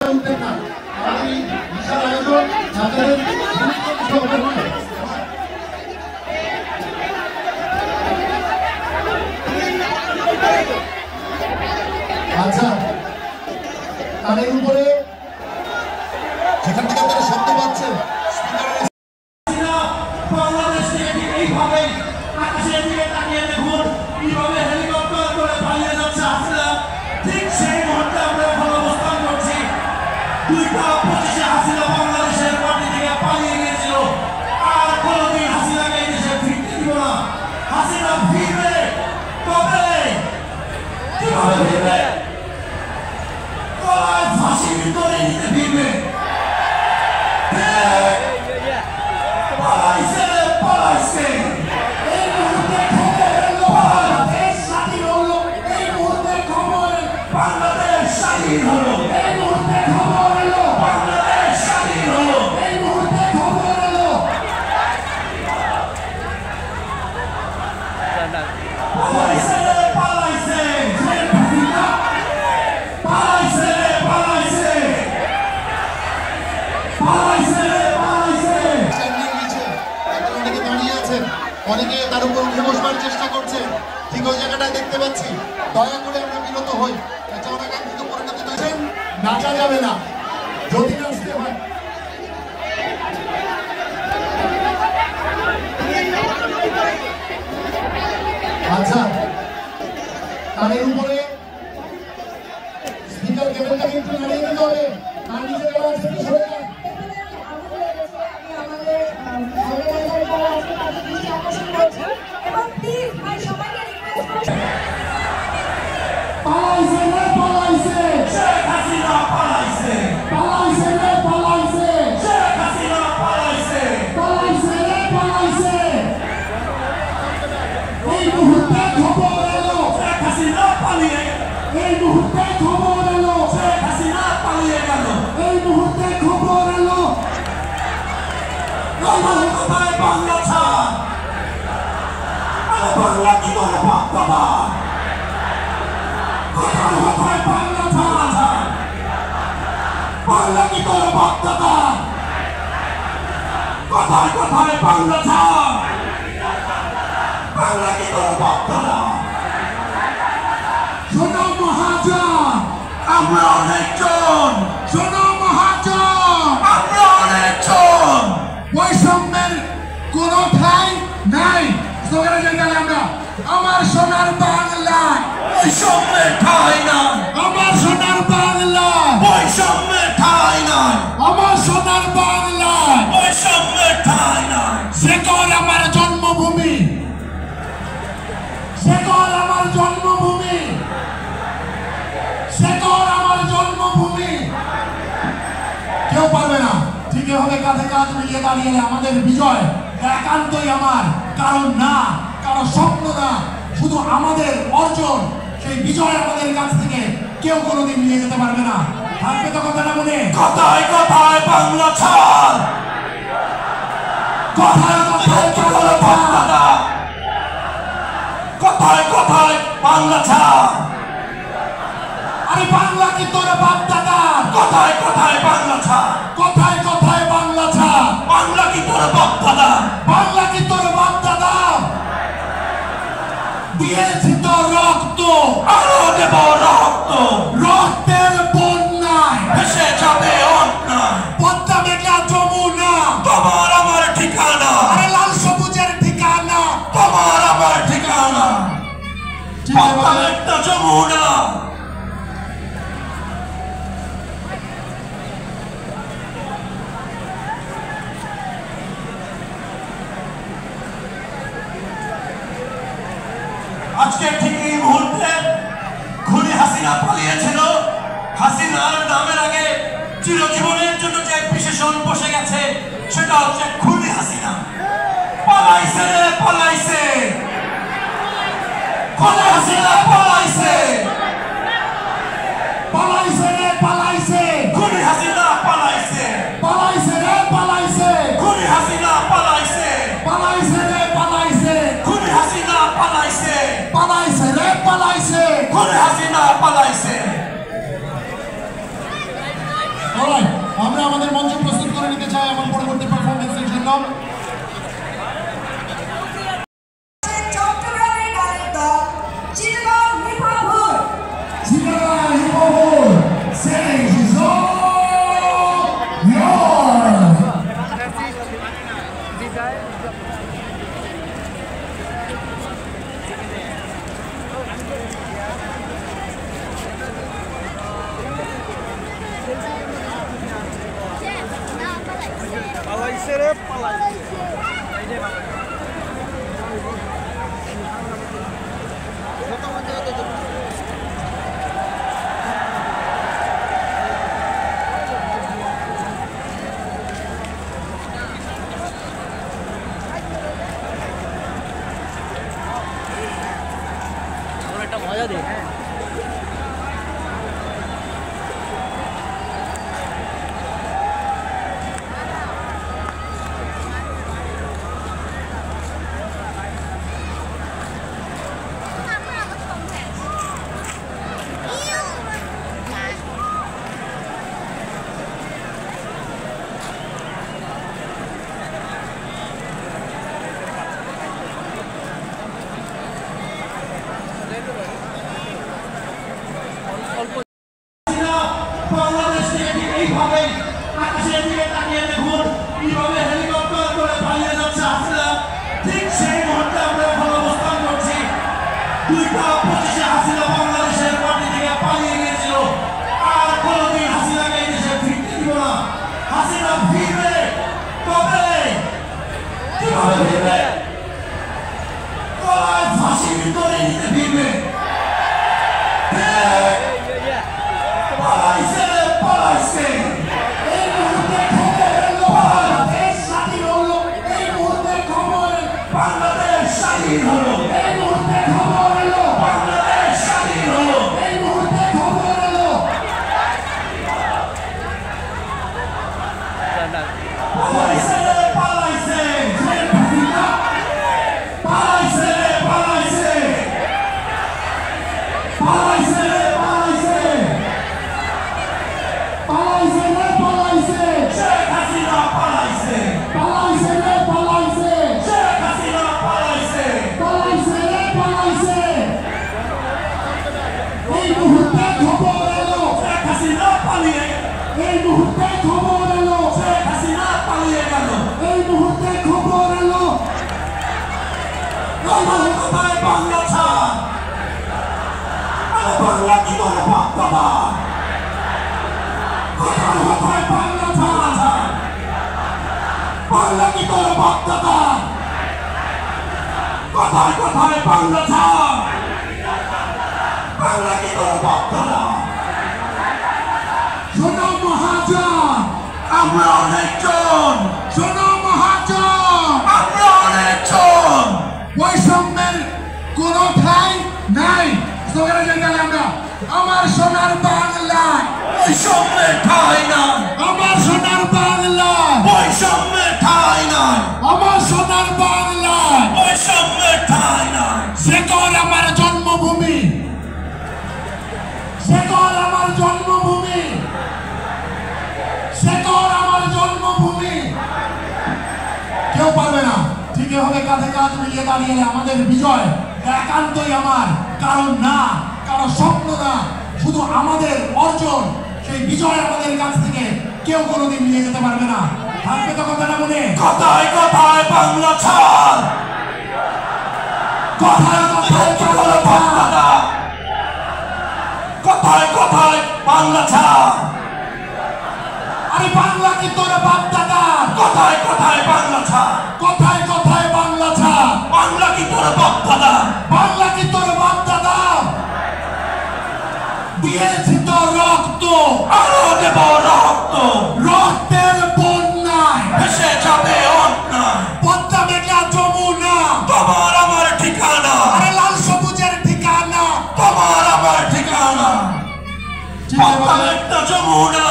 আচ্ছা, তাদের উপরে সেখান থেকে তারা শব্দ পাচ্ছে। বাংলাদেশ থেকে ঠিক এইভাবে আকাশের দিকে তাকিয়ে দেখুন কিভাবে হেলিকপ্টার করে পালিয়ে যাচ্ছে হাসিনা। ঠিক সেই মুহূর্তে আমরা এখন অবস্থান করছি। 2টা 25-এ হাসিনা বাংলাদেশের মাটি থেকে পালিয়ে গিয়েছিল। আর কোনোদিন হাসিনাকে এই দেশে ফিরতে দিব না। হাসিনা ফিরবে, তবে কিভাবে ফিরবে? ফাঁসির ভিতরে নিতে ফিরবে। পালাইছে পালাইছে, এই মুহূর্তে খবর এলো বাংলাদেশ স্বাধীন হলো। এই মুহূর্তে খবর বাংলাদেশ স্বাধীন হলো। এই মুহূর্তে খবর এলো বাংলাদেশ স্বাধীন হলো। এই মুহূর্তে খবর এলো পালাইছে পালাইছে, পালাইছে পালাইছে পালাইছে পালাইছে। অনেকে দাঁড়িয়ে আছেন, অনেকে তার উপর উঠে বসবার চেষ্টা করছে। ঠিক ওই জায়গাটায় দেখতে পাচ্ছি। দয়া করে আমরা বিরত হই। এটা অনাকাঙ্ক্ষিত পরিণতি হয়েছে, নাচা যাবে না যদি নাচতে হয়। আচ্ছা, তাদের উপরে স্পিকার কেবলটাকে একটু নাড়িয়ে দিতে হবে। আর নিচে যারা আছে সরে যান। পালাইছে রে পালাইছে, শেখ হাসিনা পালাইছে। পালাইছে রে পালাইছে, শেখ হাসিনা পালাইছে। পালাইছে রে পালাইছে। এই মুহূর্তে খবর এলো শেখ হাসিনা পালিয়ে গেল। এই মুহূর্তে খবর এলো শেখ হাসিনা পালিয়ে গেল। এই মুহূর্তে খবর এলো কোথায় বাংলা ছাড়। বাংলা কি করে বাবা? কোথায় কোথায় বাংলা ছাড়? বাংলা কি করে বাবা? কোথায় কোথায় বাংলা ছাড়? বাংলা কি করে বাবা? শোনো মহাজন, আমরা অনেকজন। শোনো মহাজন, আমরা অনেকজন। বৈষম্যের কোন ঠাঁই নাই। স্লোগানে যাই আমরা, আমার সোনার বাংলা বৈষম্যের ঠাঁই নাই। আমার সোনার বাংলা বৈষম্যের ঠাঁই নাই। আমার সোনার বাংলা বৈষম্যের ঠাঁই নাই। শেকড় আমার জন্মভূমি, শেকড় আমার জন্মভূমি, শেকড় আমার জন্মভূমি। কেউ পারবে না। ঠিক এভাবে কাঁধে কাঁধ মিলিয়ে দাঁড়িয়ে আমাদের বিজয় একান্তই আমার, কারণ না কারো স্বপ্ন না, শুধু আমাদের অর্জন। সেই বিজয় আমাদের কাছ থেকে কেউ কোনোদিন নিয়ে যেতে পারবে না। থাকবে তো কথাটা মনে। কোথায় কোথায় বাংলা ছাড়? কোথায় কোথায় বাংলা ছাড়? কোথায় কোথায় বাংলা ছাড়? আরে বাংলা কি তোর বাপ দাদা? কোথায় কোথায় বাংলা ছাড়? কোথায় কোথায় বাংলা ছাড়? বাংলা কি তোর বাপ দাদা? বাংলা কি তোর বাপ দাদা? দিয়েছি তো রক্ত, আরো দেব রক্ত। রক্তের বন্যায় ভেসে যাবে অন্যায়। পদ্মা মেঘনা যমুনা তোমার আমার ঠিকানা। আরে লাল সবুজের ঠিকানা তোমার আমার ঠিকানা। পদ্মা মেঘনা যমুনা। আজকে ঠিক এই মুহূর্তে খুনি হাসিনা পালিয়েছিল। হাসিনার নামের আগে চিরজীবনের জন্য যে বিশেষণ বসে গেছে সেটা হচ্ছে খুনি হাসিনা। পালাইছে রে পালাইছে, খুনি হাসিনা পালাইছে। পালাইছে রে পালাইছে, খুনি হাসিনা পালাইছে। পালাইছে রে পালাইছে, খুনি হাসিনা পালাইছে। পালাইছে রে পালাইছে, খুনি হাসিনা পালাইছে। পালাইছে রে পালাইছে, খুনি হাসিনা পালাইছে। এবং পরবর্তী পারফরমেন্সের জন্য। মজা দে আমাদের বিজয় একান্তই আমার, কারণ না কারো স্বপ্ন না, শুধু আমাদের অর্জন। সেই বিজয় আমাদের কাছ থেকে কেউ কোনোদিন নিয়ে যেতে পারবে না। থাকবে তো কথাটা মনে, কথায় কথায় বাংলা ছাড়, কথায় কথায় কথায় কথায় বাংলা ছাড়। আরে বাংলা কি তোর বাপ দাদা? কথায় কথায় বাংলা ছাড়, কথায় কথায় বাংলা ছাড়। বাংলা কি তোর বাপ দাদা? বাংলা কি তোর বাপ দাদা? দিয়েছি তো রক্ত, আরো দেব রক্ত, রক্তের বন্যায় ভেসে যাবে অন্যায়। পদ্মা মেঘনা যমুনা তোমার আমার ঠিকানা, আরে লাল সবুজের ঠিকানা তোমার আমার ঠিকানা। পদ্মা মেঘনা যমুনা,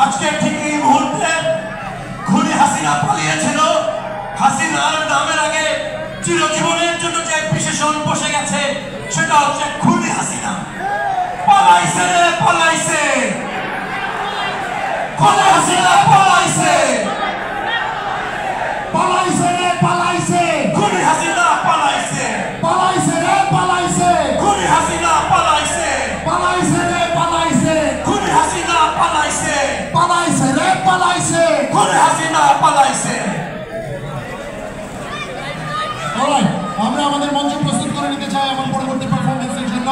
আজকে ঠিক এই মুহূর্তে খুনি হাসিনা পালিয়েছিল, হাসিনার নামের আগে চিরজীবনের জন্য যে বিশেষণ বসে গেছে সেটা হচ্ছে খুনি হাসিনা। পালাইছে রে পালাইছে, খুনি হাসিনা পালাইছে, পালাইছে রে পালাইছে, খুনি হাসিনা পালাইছে, পালাইছে রে পালাইছে, খুনি হাসিনা পালাইছে, পালাইছে রে পালাইছে, খুনি হাসিনা পালাইছে, পালাইছে রে পালাইছে। খুনি হাসিনা পালাইছে। Alright, আমরা আমাদের মঞ্চ প্রস্তুত করে নিতে চাই আমার পরবর্তী পারফরমেন্সের জন্য।